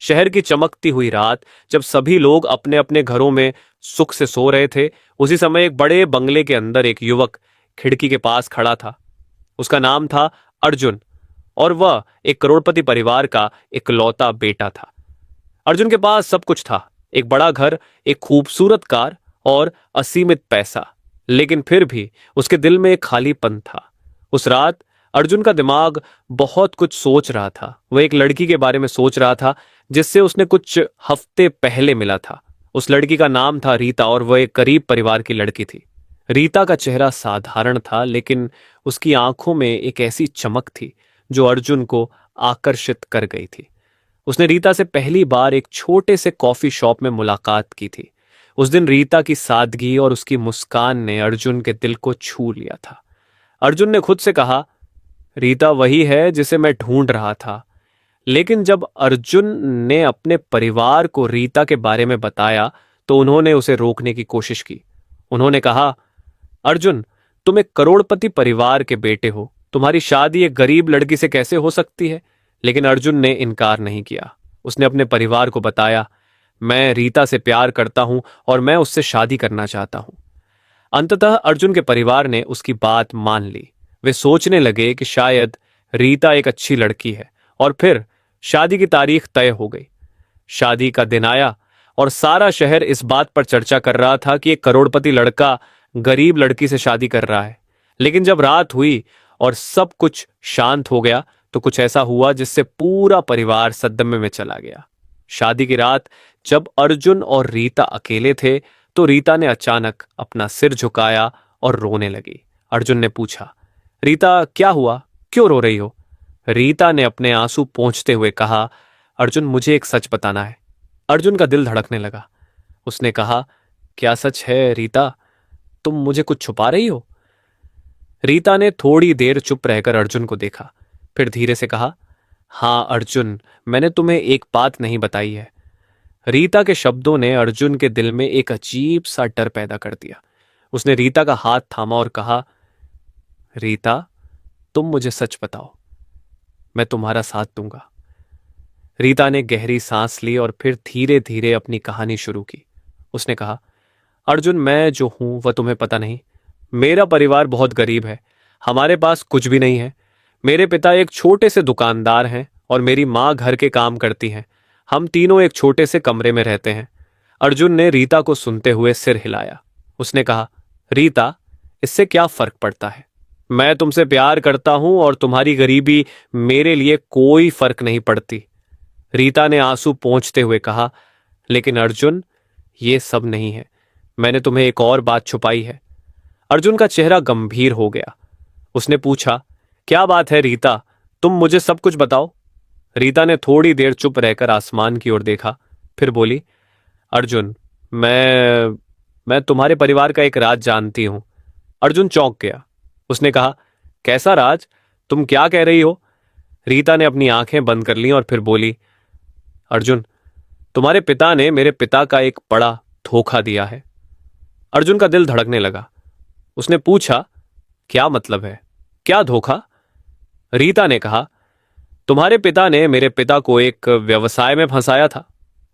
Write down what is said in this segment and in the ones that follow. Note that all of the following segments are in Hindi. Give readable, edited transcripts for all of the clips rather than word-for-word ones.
शहर की चमकती हुई रात, जब सभी लोग अपने अपने घरों में सुख से सो रहे थे, उसी समय एक बड़े बंगले के अंदर एक युवक खिड़की के पास खड़ा था। उसका नाम था अर्जुन, और वह एक करोड़पति परिवार का इकलौता बेटा था। अर्जुन के पास सब कुछ था, एक बड़ा घर, एक खूबसूरत कार और असीमित पैसा, लेकिन फिर भी उसके दिल में एक खालीपन था। उस रात अर्जुन का दिमाग बहुत कुछ सोच रहा था। वह एक लड़की के बारे में सोच रहा था जिससे उसने कुछ हफ्ते पहले मिला था। उस लड़की का नाम था रीता, और वह एक गरीब परिवार की लड़की थी। रीता का चेहरा साधारण था, लेकिन उसकी आंखों में एक ऐसी चमक थी जो अर्जुन को आकर्षित कर गई थी। उसने रीता से पहली बार एक छोटे से कॉफी शॉप में मुलाकात की थी। उस दिन रीता की सादगी और उसकी मुस्कान ने अर्जुन के दिल को छू लिया था। अर्जुन ने खुद से कहा, रीता वही है जिसे मैं ढूंढ रहा था। लेकिन जब अर्जुन ने अपने परिवार को रीता के बारे में बताया तो उन्होंने उसे रोकने की कोशिश की। उन्होंने कहा, अर्जुन, तुम एक करोड़पति परिवार के बेटे हो, तुम्हारी शादी एक गरीब लड़की से कैसे हो सकती है? लेकिन अर्जुन ने इनकार नहीं किया। उसने अपने परिवार को बताया, मैं रीता से प्यार करता हूं और मैं उससे शादी करना चाहता हूं। अंततः अर्जुन के परिवार ने उसकी बात मान ली। वे सोचने लगे कि शायद रीता एक अच्छी लड़की है, और फिर शादी की तारीख तय हो गई। शादी का दिन आया और सारा शहर इस बात पर चर्चा कर रहा था कि एक करोड़पति लड़का गरीब लड़की से शादी कर रहा है। लेकिन जब रात हुई और सब कुछ शांत हो गया तो कुछ ऐसा हुआ जिससे पूरा परिवार सदमे में चला गया। शादी की रात जब अर्जुन और रीता अकेले थे तो रीता ने अचानक अपना सिर झुकाया और रोने लगी। अर्जुन ने पूछा, रीता क्या हुआ, क्यों रो रही हो? रीता ने अपने आंसू पोंछते हुए कहा, अर्जुन, मुझे एक सच बताना है। अर्जुन का दिल धड़कने लगा। उसने कहा, क्या सच है रीता? तुम मुझे कुछ छुपा रही हो? रीता ने थोड़ी देर चुप रहकर अर्जुन को देखा, फिर धीरे से कहा, हाँ अर्जुन, मैंने तुम्हें एक बात नहीं बताई है। रीता के शब्दों ने अर्जुन के दिल में एक अजीब सा डर पैदा कर दिया। उसने रीता का हाथ थामा और कहा, रीता, तुम मुझे सच बताओ, मैं तुम्हारा साथ दूंगा। रीता ने गहरी सांस ली और फिर धीरे धीरे अपनी कहानी शुरू की। उसने कहा, अर्जुन, मैं जो हूं वह तुम्हें पता नहीं। मेरा परिवार बहुत गरीब है, हमारे पास कुछ भी नहीं है। मेरे पिता एक छोटे से दुकानदार हैं और मेरी माँ घर के काम करती हैं। हम तीनों एक छोटे से कमरे में रहते हैं। अर्जुन ने रीता को सुनते हुए सिर हिलाया। उसने कहा, रीता, इससे क्या फर्क पड़ता है? मैं तुमसे प्यार करता हूं और तुम्हारी गरीबी मेरे लिए कोई फर्क नहीं पड़ती। रीता ने आंसू पोंछते हुए कहा, लेकिन अर्जुन, ये सब नहीं है। मैंने तुम्हें एक और बात छुपाई है। अर्जुन का चेहरा गंभीर हो गया। उसने पूछा, क्या बात है रीता? तुम मुझे सब कुछ बताओ। रीता ने थोड़ी देर चुप रहकर आसमान की ओर देखा, फिर बोली, अर्जुन, मैं तुम्हारे परिवार का एक राज जानती हूं। अर्जुन चौंक गया। उसने कहा, कैसा राज? तुम क्या कह रही हो? रीता ने अपनी आंखें बंद कर लीं और फिर बोली, अर्जुन, तुम्हारे पिता ने मेरे पिता का एक बड़ा धोखा दिया है। अर्जुन का दिल धड़कने लगा। उसने पूछा, क्या मतलब है? क्या धोखा? रीता ने कहा, तुम्हारे पिता ने मेरे पिता को एक व्यवसाय में फंसाया था।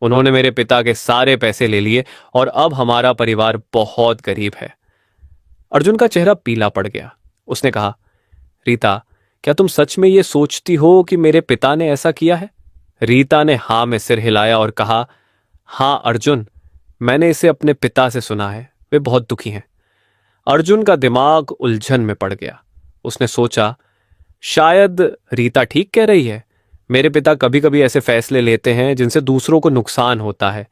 उन्होंने मेरे पिता के सारे पैसे ले लिए और अब हमारा परिवार बहुत गरीब है। अर्जुन का चेहरा पीला पड़ गया। उसने कहा, रीता, क्या तुम सच में ये सोचती हो कि मेरे पिता ने ऐसा किया है? रीता ने हाँ में सिर हिलाया और कहा, हाँ अर्जुन, मैंने इसे अपने पिता से सुना है, वे बहुत दुखी हैं। अर्जुन का दिमाग उलझन में पड़ गया। उसने सोचा, शायद रीता ठीक कह रही है। मेरे पिता कभी कभी ऐसे फैसले लेते हैं जिनसे दूसरों को नुकसान होता है।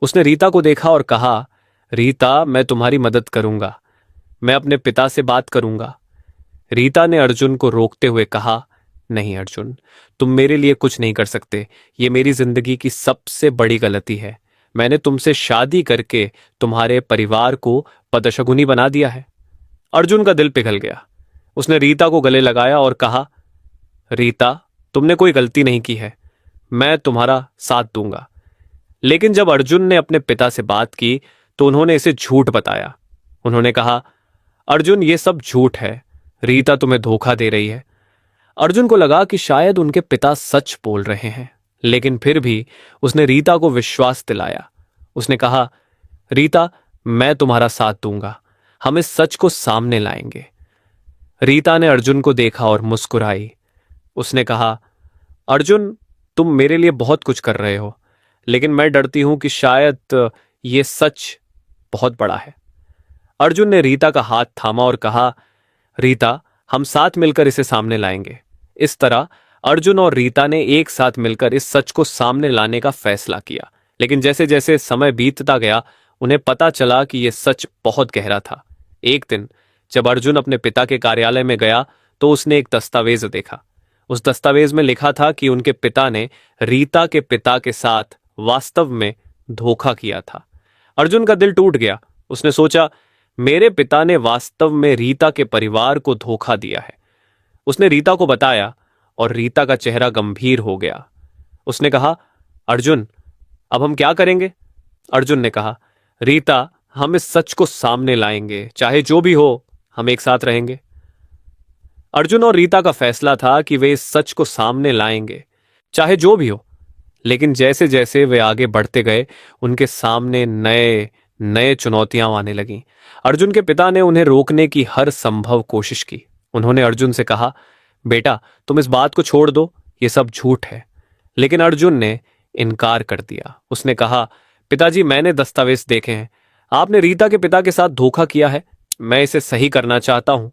उसने रीता को देखा और कहा, रीता, मैं तुम्हारी मदद करूंगा, मैं अपने पिता से बात करूंगा। रीता ने अर्जुन को रोकते हुए कहा, नहीं अर्जुन, तुम मेरे लिए कुछ नहीं कर सकते। ये मेरी जिंदगी की सबसे बड़ी गलती है। मैंने तुमसे शादी करके तुम्हारे परिवार को बदशगुनी बना दिया है। अर्जुन का दिल पिघल गया। उसने रीता को गले लगाया और कहा, रीता, तुमने कोई गलती नहीं की है, मैं तुम्हारा साथ दूंगा। लेकिन जब अर्जुन ने अपने पिता से बात की तो उन्होंने इसे झूठ बताया। उन्होंने कहा, अर्जुन, ये सब झूठ है, रीता तुम्हें धोखा दे रही है। अर्जुन को लगा कि शायद उनके पिता सच बोल रहे हैं। लेकिन फिर भी उसने रीता को विश्वास दिलाया। उसने कहा, रीता, मैं तुम्हारा साथ दूंगा, हम इस सच को सामने लाएंगे। रीता ने अर्जुन को देखा और मुस्कुराई। उसने कहा, अर्जुन, तुम मेरे लिए बहुत कुछ कर रहे हो, लेकिन मैं डरती हूं कि शायद ये सच बहुत बड़ा है। अर्जुन ने रीता का हाथ थामा और कहा, रीता, हम साथ मिलकर इसे सामने लाएंगे। इस तरह अर्जुन और रीता ने एक साथ मिलकर इस सच को सामने लाने का फैसला किया। लेकिन जैसे जैसे समय बीतता गया, उन्हें पता चला कि यह सच बहुत गहरा था। एक दिन जब अर्जुन अपने पिता के कार्यालय में गया तो उसने एक दस्तावेज देखा। उस दस्तावेज में लिखा था कि उनके पिता ने रीता के पिता के साथ वास्तव में धोखा किया था। अर्जुन का दिल टूट गया। उसने सोचा, मेरे पिता ने वास्तव में रीता के परिवार को धोखा दिया है। उसने रीता को बताया और रीता का चेहरा गंभीर हो गया। उसने कहा, अर्जुन, अब हम क्या करेंगे? अर्जुन ने कहा, रीता, हम इस सच को सामने लाएंगे, चाहे जो भी हो, हम एक साथ रहेंगे। अर्जुन और रीता का फैसला था कि वे इस सच को सामने लाएंगे, चाहे जो भी हो। लेकिन जैसे जैसे वे आगे बढ़ते गए, उनके सामने नए नए चुनौतियां आने लगीं। अर्जुन के पिता ने उन्हें रोकने की हर संभव कोशिश की। उन्होंने अर्जुन से कहा, बेटा, तुम इस बात को छोड़ दो, ये सब झूठ है। लेकिन अर्जुन ने इनकार कर दिया। उसने कहा, पिताजी, मैंने दस्तावेज देखे हैं, आपने रीता के पिता के साथ धोखा किया है। मैं इसे सही करना चाहता हूं।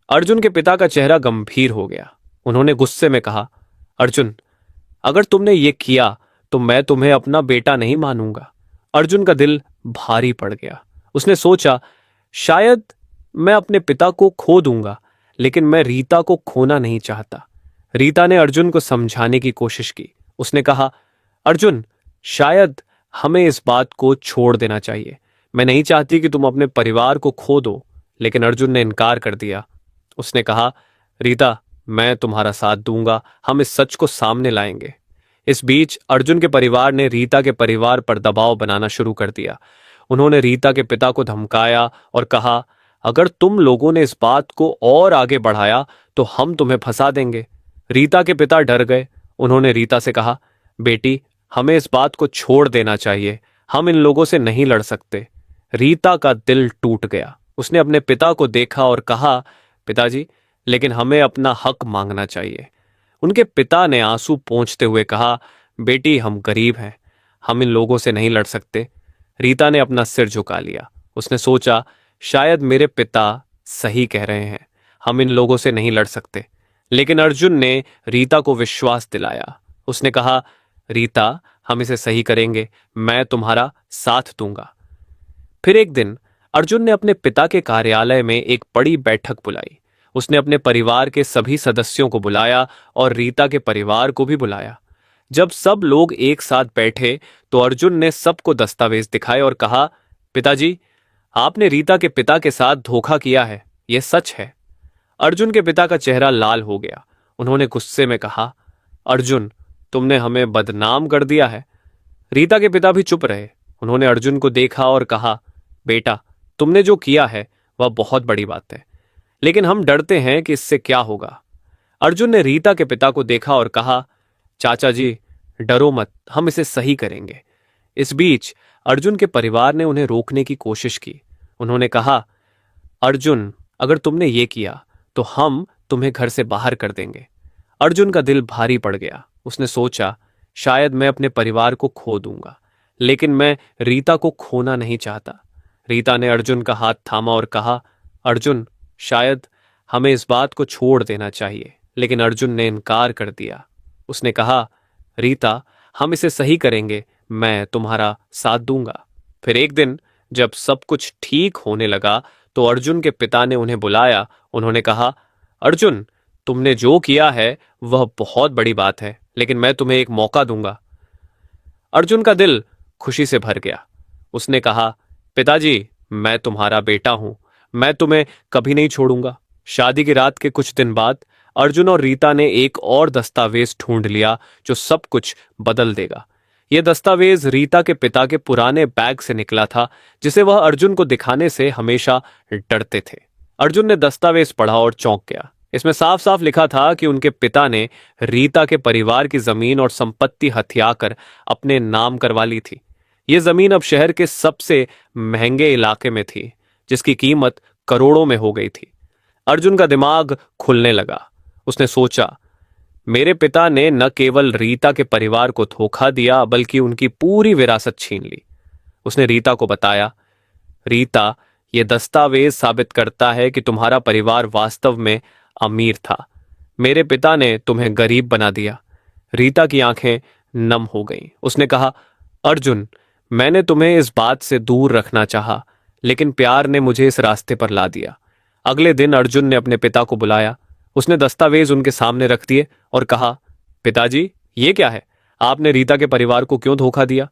अर्जुन के पिता का चेहरा गंभीर हो गया। उन्होंने गुस्से में कहा, अर्जुन, अगर तुमने ये किया तो मैं तुम्हें अपना बेटा नहीं मानूंगा। अर्जुन का दिल भारी पड़ गया। उसने सोचा, शायद मैं अपने पिता को खो दूंगा, लेकिन मैं रीता को खोना नहीं चाहता। रीता ने अर्जुन को समझाने की कोशिश की। उसने कहा, अर्जुन, शायद हमें इस बात को छोड़ देना चाहिए। मैं नहीं चाहती कि तुम अपने परिवार को खो दो। लेकिन अर्जुन ने इनकार कर दिया। उसने कहा, रीता, मैं तुम्हारा साथ दूंगा, हम इस सच को सामने लाएंगे। इस बीच अर्जुन के परिवार ने रीता के परिवार पर दबाव बनाना शुरू कर दिया। उन्होंने रीता के पिता को धमकाया और कहा, अगर तुम लोगों ने इस बात को और आगे बढ़ाया तो हम तुम्हें फंसा देंगे। रीता के पिता डर गए। उन्होंने रीता से कहा, बेटी, हमें इस बात को छोड़ देना चाहिए, हम इन लोगों से नहीं लड़ सकते। रीता का दिल टूट गया। उसने अपने पिता को देखा और कहा, पिताजी, लेकिन हमें अपना हक मांगना चाहिए। उनके पिता ने आंसू पोंछते हुए कहा, बेटी, हम गरीब हैं, हम इन लोगों से नहीं लड़ सकते। रीता ने अपना सिर झुका लिया। उसने सोचा, शायद मेरे पिता सही कह रहे हैं, हम इन लोगों से नहीं लड़ सकते। लेकिन अर्जुन ने रीता को विश्वास दिलाया। उसने कहा, रीता, हम इसे सही करेंगे, मैं तुम्हारा साथ दूंगा। फिर एक दिन अर्जुन ने अपने पिता के कार्यालय में एक बड़ी बैठक बुलाई। उसने अपने परिवार के सभी सदस्यों को बुलाया और रीता के परिवार को भी बुलाया। जब सब लोग एक साथ बैठे तो अर्जुन ने सबको दस्तावेज दिखाए और कहा, पिताजी, आपने रीता के पिता के साथ धोखा किया है, यह सच है। अर्जुन के पिता का चेहरा लाल हो गया। उन्होंने गुस्से में कहा, अर्जुन, तुमने हमें बदनाम कर दिया है। रीता के पिता भी चुप रहे। उन्होंने अर्जुन को देखा और कहा, बेटा, तुमने जो किया है वह बहुत बड़ी बात है, लेकिन हम डरते हैं कि इससे क्या होगा। अर्जुन ने रीता के पिता को देखा और कहा, चाचा जी, डरो मत, हम इसे सही करेंगे। इस बीच अर्जुन के परिवार ने उन्हें रोकने की कोशिश की। उन्होंने कहा, अर्जुन, अगर तुमने ये किया तो हम तुम्हें घर से बाहर कर देंगे। अर्जुन का दिल भारी पड़ गया। उसने सोचा, शायद मैं अपने परिवार को खो दूंगा, लेकिन मैं रीता को खोना नहीं चाहता। रीता ने अर्जुन का हाथ थामा और कहा, अर्जुन, शायद हमें इस बात को छोड़ देना चाहिए। लेकिन अर्जुन ने इनकार कर दिया। उसने कहा, रीता, हम इसे सही करेंगे, मैं तुम्हारा साथ दूंगा। फिर एक दिन जब सब कुछ ठीक होने लगा तो अर्जुन के पिता ने उन्हें बुलाया। उन्होंने कहा, अर्जुन, तुमने जो किया है वह बहुत बड़ी बात है, लेकिन मैं तुम्हें एक मौका दूंगा। अर्जुन का दिल खुशी से भर गया। उसने कहा, पिताजी, मैं तुम्हारा बेटा हूं, मैं तुम्हें कभी नहीं छोड़ूंगा। शादी की रात के कुछ दिन बाद अर्जुन और रीता ने एक और दस्तावेज ढूंढ लिया जो सब कुछ बदल देगा। यह दस्तावेज रीता के पिता के पुराने बैग से निकला था, जिसे वह अर्जुन को दिखाने से हमेशा डरते थे। अर्जुन ने दस्तावेज पढ़ा और चौंक गया। इसमें साफ साफ लिखा था कि उनके पिता ने रीता के परिवार की जमीन और संपत्ति हथियाकर अपने नाम करवा ली थी। यह जमीन अब शहर के सबसे महंगे इलाके में थी, जिसकी कीमत करोड़ों में हो गई थी। अर्जुन का दिमाग खुलने लगा। उसने सोचा, मेरे पिता ने न केवल रीता के परिवार को धोखा दिया बल्कि उनकी पूरी विरासत छीन ली। उसने रीता को बताया, रीता, यह दस्तावेज साबित करता है कि तुम्हारा परिवार वास्तव में अमीर था। मेरे पिता ने तुम्हें गरीब बना दिया। रीता की आंखें नम हो गईं। उसने कहा, अर्जुन, मैंने तुम्हें इस बात से दूर रखना चाहा, लेकिन प्यार ने मुझे इस रास्ते पर ला दिया। अगले दिन अर्जुन ने अपने पिता को बुलाया। उसने दस्तावेज उनके सामने रख दिए और कहा, पिताजी, ये क्या है? आपने रीता के परिवार को क्यों धोखा दिया?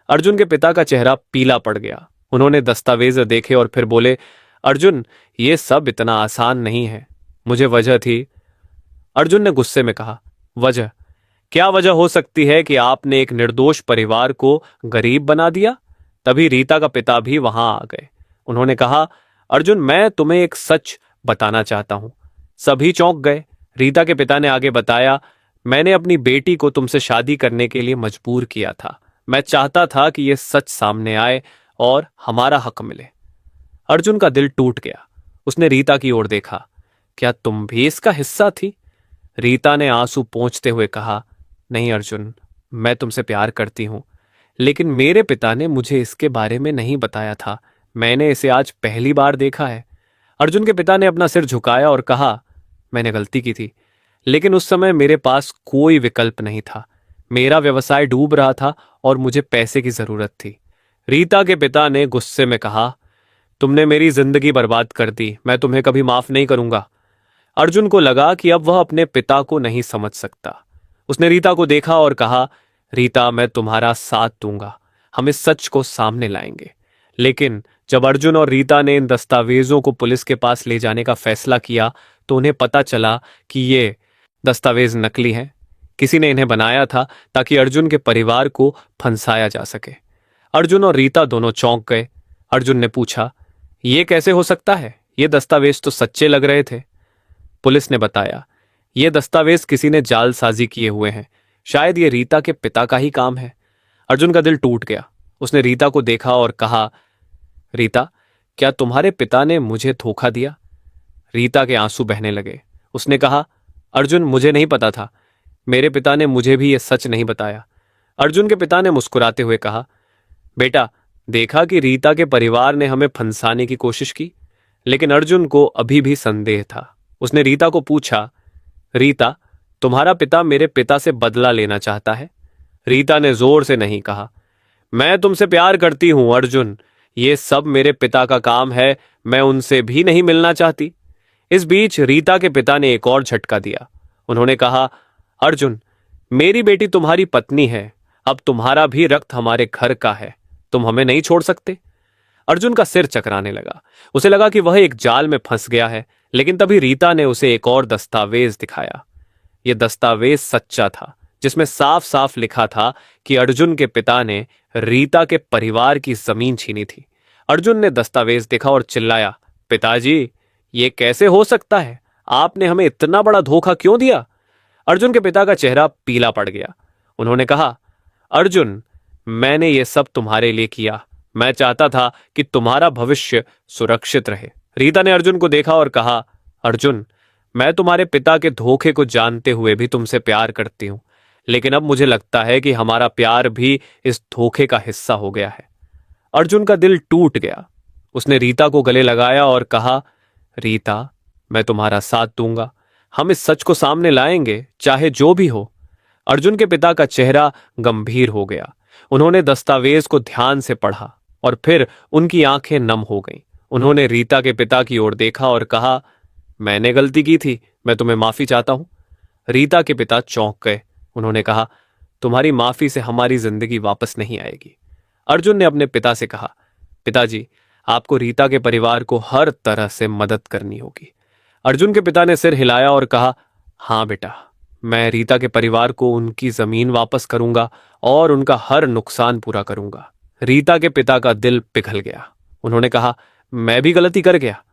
अर्जुन के पिता का चेहरा पीला पड़ गया। उन्होंने दस्तावेज देखे और फिर बोले, अर्जुन, ये सब इतना आसान नहीं है। मुझे वजह थी। अर्जुन ने गुस्से में कहा, वजह? क्या वजह हो सकती है कि आपने एक निर्दोष परिवार को गरीब बना दिया? तभी रीता का पिता भी वहां आ गए। उन्होंने कहा, अर्जुन, मैं तुम्हें एक सच बताना चाहता हूं। सभी चौंक गए। रीता के पिता ने आगे बताया, मैंने अपनी बेटी को तुमसे शादी करने के लिए मजबूर किया था। मैं चाहता था कि यह सच सामने आए और हमारा हक मिले। अर्जुन का दिल टूट गया। उसने रीता की ओर देखा। क्या तुम भी इसका हिस्सा थी? रीता ने आंसू पोंछते हुए कहा, नहीं अर्जुन, मैं तुमसे प्यार करती हूं, लेकिन मेरे पिता ने मुझे इसके बारे में नहीं बताया था। मैंने इसे आज पहली बार देखा है। अर्जुन के पिता ने अपना सिर झुकाया और कहा, मैंने गलती की थी, लेकिन उस समय मेरे पास कोई विकल्प नहीं था। मेरा व्यवसाय डूब रहा था और मुझे पैसे की जरूरत थी। रीता के पिता ने गुस्से में कहा, तुमने मेरी जिंदगी बर्बाद कर दी। मैं तुम्हें कभी माफ नहीं करूंगा। अर्जुन को लगा कि अब वह अपने पिता को नहीं समझ सकता। उसने रीता को देखा और कहा, रीता, मैं तुम्हारा साथ दूंगा। हम इस सच को सामने लाएंगे। लेकिन जब अर्जुन और रीता ने इन दस्तावेजों को पुलिस के पास ले जाने का फैसला किया तो उन्हें पता चला कि ये दस्तावेज नकली हैं। किसी ने इन्हें बनाया था ताकि अर्जुन के परिवार को फंसाया जा सके। अर्जुन और रीता दोनों चौंक गए। अर्जुन ने पूछा, यह कैसे हो सकता है? ये दस्तावेज तो सच्चे लग रहे थे। पुलिस ने बताया, यह दस्तावेज किसी ने जालसाजी किए हुए हैं। शायद ये रीता के पिता का ही काम है। अर्जुन का दिल टूट गया। उसने रीता को देखा और कहा, रीता, क्या तुम्हारे पिता ने मुझे धोखा दिया? रीता के आंसू बहने लगे। उसने कहा, अर्जुन, मुझे नहीं पता था। मेरे पिता ने मुझे भी यह सच नहीं बताया। अर्जुन के पिता ने मुस्कुराते हुए कहा, बेटा, देखा कि रीता के परिवार ने हमें फंसाने की कोशिश की। लेकिन अर्जुन को अभी भी संदेह था। उसने रीता को पूछा, रीता, तुम्हारा पिता मेरे पिता से बदला लेना चाहता है? रीता ने जोर से नहीं कहा, मैं तुमसे प्यार करती हूं अर्जुन। ये सब मेरे पिता का काम है। मैं उनसे भी नहीं मिलना चाहती। इस बीच रीता के पिता ने एक और झटका दिया। उन्होंने कहा, अर्जुन, मेरी बेटी तुम्हारी पत्नी है। अब तुम्हारा भी रक्त हमारे घर का है। तुम हमें नहीं छोड़ सकते। अर्जुन का सिर चकराने लगा। उसे लगा कि वह एक जाल में फंस गया है। लेकिन तभी रीता ने उसे एक और दस्तावेज दिखाया। यह दस्तावेज सच्चा था, जिसमें साफ साफ लिखा था कि अर्जुन के पिता ने रीता के परिवार की जमीन छीनी थी। अर्जुन ने दस्तावेज देखा और चिल्लाया, पिताजी, ये कैसे हो सकता है? आपने हमें इतना बड़ा धोखा क्यों दिया? अर्जुन के पिता का चेहरा पीला पड़ गया। उन्होंने कहा, अर्जुन, मैंने ये सब तुम्हारे लिए किया। मैं चाहता था कि तुम्हारा भविष्य सुरक्षित रहे। रीता ने अर्जुन को देखा और कहा, अर्जुन, मैं तुम्हारे पिता के धोखे को जानते हुए भी तुमसे प्यार करती हूं, लेकिन अब मुझे लगता है कि हमारा प्यार भी इस धोखे का हिस्सा हो गया है। अर्जुन का दिल टूट गया। उसने रीता को गले लगाया और कहा, रीता, मैं तुम्हारा साथ दूंगा। हम इस सच को सामने लाएंगे, चाहे जो भी हो। अर्जुन के पिता का चेहरा गंभीर हो गया। उन्होंने दस्तावेज को ध्यान से पढ़ा और फिर उनकी आंखें नम हो गईं। उन्होंने रीता के पिता की ओर देखा और कहा, मैंने गलती की थी। मैं तुम्हें माफी चाहता हूं। रीता के पिता चौंक गए। उन्होंने कहा, तुम्हारी माफी से हमारी जिंदगी वापस नहीं आएगी। अर्जुन ने अपने पिता से कहा, पिताजी, आपको रीता के परिवार को हर तरह से मदद करनी होगी। अर्जुन के पिता ने सिर हिलाया और कहा, हाँ बेटा, मैं रीता के परिवार को उनकी जमीन वापस करूंगा और उनका हर नुकसान पूरा करूंगा। रीता के पिता का दिल पिघल गया। उन्होंने कहा, मैं भी गलती कर गया।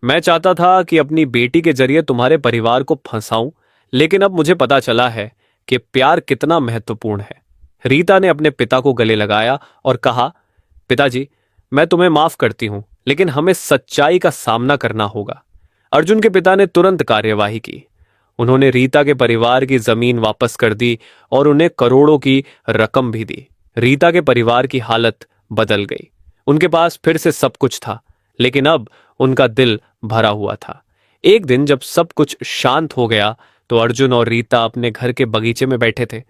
मैं चाहता था कि अपनी बेटी के जरिए तुम्हारे परिवार को फंसाऊं, लेकिन अब मुझे पता चला है कि प्यार कितना महत्वपूर्ण है। रीता ने अपने पिता को गले लगाया और कहा, पिताजी, मैं तुम्हें माफ करती हूं, लेकिन हमें सच्चाई का सामना करना होगा। अर्जुन के पिता ने तुरंत कार्यवाही की। उन्होंने रीता के परिवार की जमीन वापस कर दी और उन्हें करोड़ों की रकम भी दी। रीता के परिवार की हालत बदल गई। उनके पास फिर से सब कुछ था, लेकिन अब उनका दिल भरा हुआ था। एक दिन जब सब कुछ शांत हो गया तो अर्जुन और रीता अपने घर के बगीचे में बैठे थे।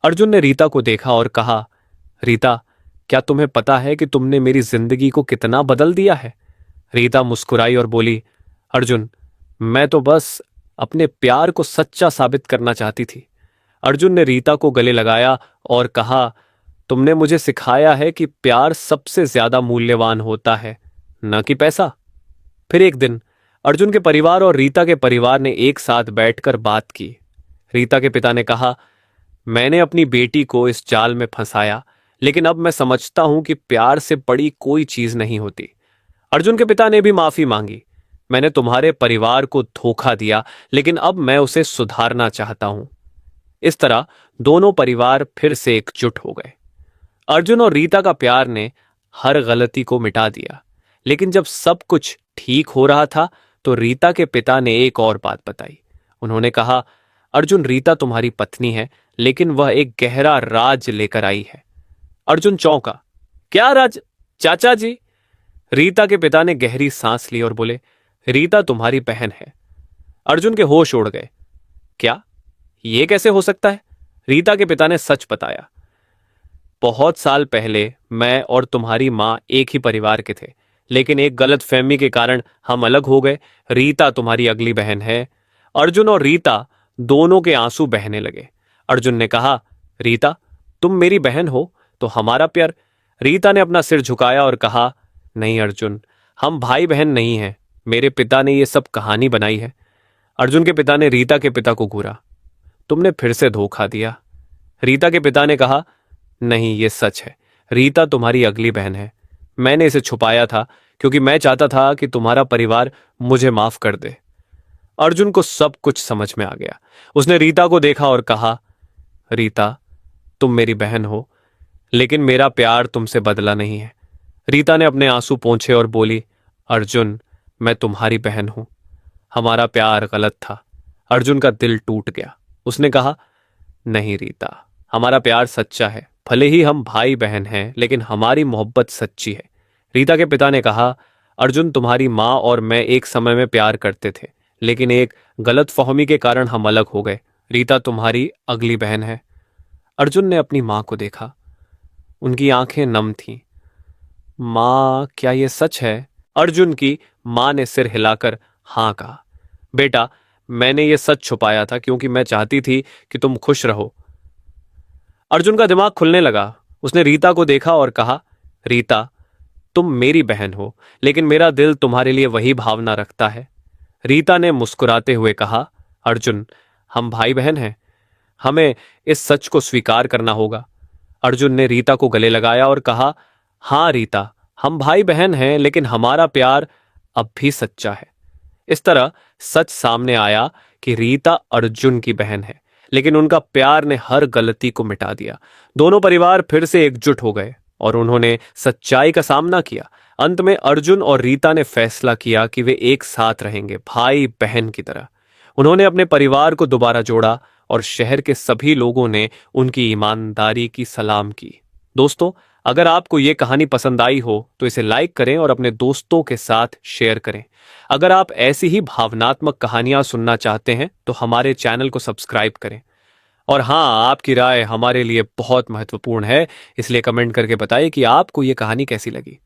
अर्जुन ने रीता को देखा और कहा, रीता, क्या तुम्हें पता है कि तुमने मेरी जिंदगी को कितना बदल दिया है? रीता मुस्कुराई और बोली, अर्जुन, मैं तो बस अपने प्यार को सच्चा साबित करना चाहती थी। अर्जुन ने रीता को गले लगाया और कहा, तुमने मुझे सिखाया है कि प्यार सबसे ज्यादा मूल्यवान होता है, न कि पैसा। फिर एक दिन अर्जुन के परिवार और रीता के परिवार ने एक साथ बैठकर बात की। रीता के पिता ने कहा, मैंने अपनी बेटी को इस जाल में फंसाया, लेकिन अब मैं समझता हूं कि प्यार से बड़ी कोई चीज नहीं होती। अर्जुन के पिता ने भी माफी मांगी। मैंने तुम्हारे परिवार को धोखा दिया, लेकिन अब मैं उसे सुधारना चाहता हूं। इस तरह दोनों परिवार फिर से एकजुट हो गए। अर्जुन और रीता का प्यार ने हर गलती को मिटा दिया। लेकिन जब सब कुछ ठीक हो रहा था तो रीता के पिता ने एक और बात बताई। उन्होंने कहा, अर्जुन, रीता तुम्हारी पत्नी है, लेकिन वह एक गहरा राज लेकर आई है। अर्जुन चौंका। क्या राज, चाचा जी? रीता के पिता ने गहरी सांस ली और बोले, रीता तुम्हारी बहन है। अर्जुन के होश उड़ गए। क्या? यह कैसे हो सकता है? रीता के पिता ने सच बताया। बहुत साल पहले मैं और तुम्हारी मां एक ही परिवार के थे, लेकिन एक गलत फहमी के कारण हम अलग हो गए। रीता तुम्हारी अगली बहन है। अर्जुन और रीता दोनों के आंसू बहने लगे। अर्जुन ने कहा, रीता, तुम मेरी बहन हो तो हमारा प्यार। रीता ने अपना सिर झुकाया और कहा, नहीं अर्जुन, हम भाई बहन नहीं हैं। मेरे पिता ने यह सब कहानी बनाई है। अर्जुन के पिता ने रीता के पिता को घूरा। तुमने फिर से धोखा दिया। रीता के पिता ने कहा, नहीं, यह सच है। रीता तुम्हारी अगली बहन है। मैंने इसे छुपाया था क्योंकि मैं चाहता था कि तुम्हारा परिवार मुझे माफ कर दे। अर्जुन को सब कुछ समझ में आ गया। उसने रीता को देखा और कहा, रीता, तुम मेरी बहन हो, लेकिन मेरा प्यार तुमसे बदला नहीं है। रीता ने अपने आंसू पोंछे और बोली, अर्जुन, मैं तुम्हारी बहन हूं। हमारा प्यार गलत था। अर्जुन का दिल टूट गया। उसने कहा, नहीं रीता, हमारा प्यार सच्चा है। भले ही हम भाई बहन हैं, लेकिन हमारी मोहब्बत सच्ची है। रीता के पिता ने कहा, अर्जुन, तुम्हारी माँ और मैं एक समय में प्यार करते थे, लेकिन एक गलतफहमी के कारण हम अलग हो गए। रीता तुम्हारी अगली बहन है। अर्जुन ने अपनी माँ को देखा। उनकी आंखें नम थीं। माँ, क्या यह सच है? अर्जुन की माँ ने सिर हिलाकर हाँ कहा। बेटा, मैंने ये सच छुपाया था क्योंकि मैं चाहती थी कि तुम खुश रहो। अर्जुन का दिमाग खुलने लगा। उसने रीता को देखा और कहा, रीता, तुम मेरी बहन हो, लेकिन मेरा दिल तुम्हारे लिए वही भावना रखता है। रीता ने मुस्कुराते हुए कहा, अर्जुन, हम भाई बहन हैं। हमें इस सच को स्वीकार करना होगा। अर्जुन ने रीता को गले लगाया और कहा, हाँ रीता, हम भाई बहन हैं, लेकिन हमारा प्यार अब भी सच्चा है। इस तरह सच सामने आया कि रीता अर्जुन की बहन है, लेकिन उनका प्यार ने हर गलती को मिटा दिया। दोनों परिवार फिर से एकजुट हो गए और उन्होंने सच्चाई का सामना किया। अंत में अर्जुन और रीता ने फैसला किया कि वे एक साथ रहेंगे, भाई बहन की तरह। उन्होंने अपने परिवार को दोबारा जोड़ा और शहर के सभी लोगों ने उनकी ईमानदारी की सलाम की। दोस्तों, अगर आपको ये कहानी पसंद आई हो तो इसे लाइक करें और अपने दोस्तों के साथ शेयर करें। अगर आप ऐसी ही भावनात्मक कहानियां सुनना चाहते हैं तो हमारे चैनल को सब्सक्राइब करें। और हाँ, आपकी राय हमारे लिए बहुत महत्वपूर्ण है, इसलिए कमेंट करके बताइए कि आपको ये कहानी कैसी लगी।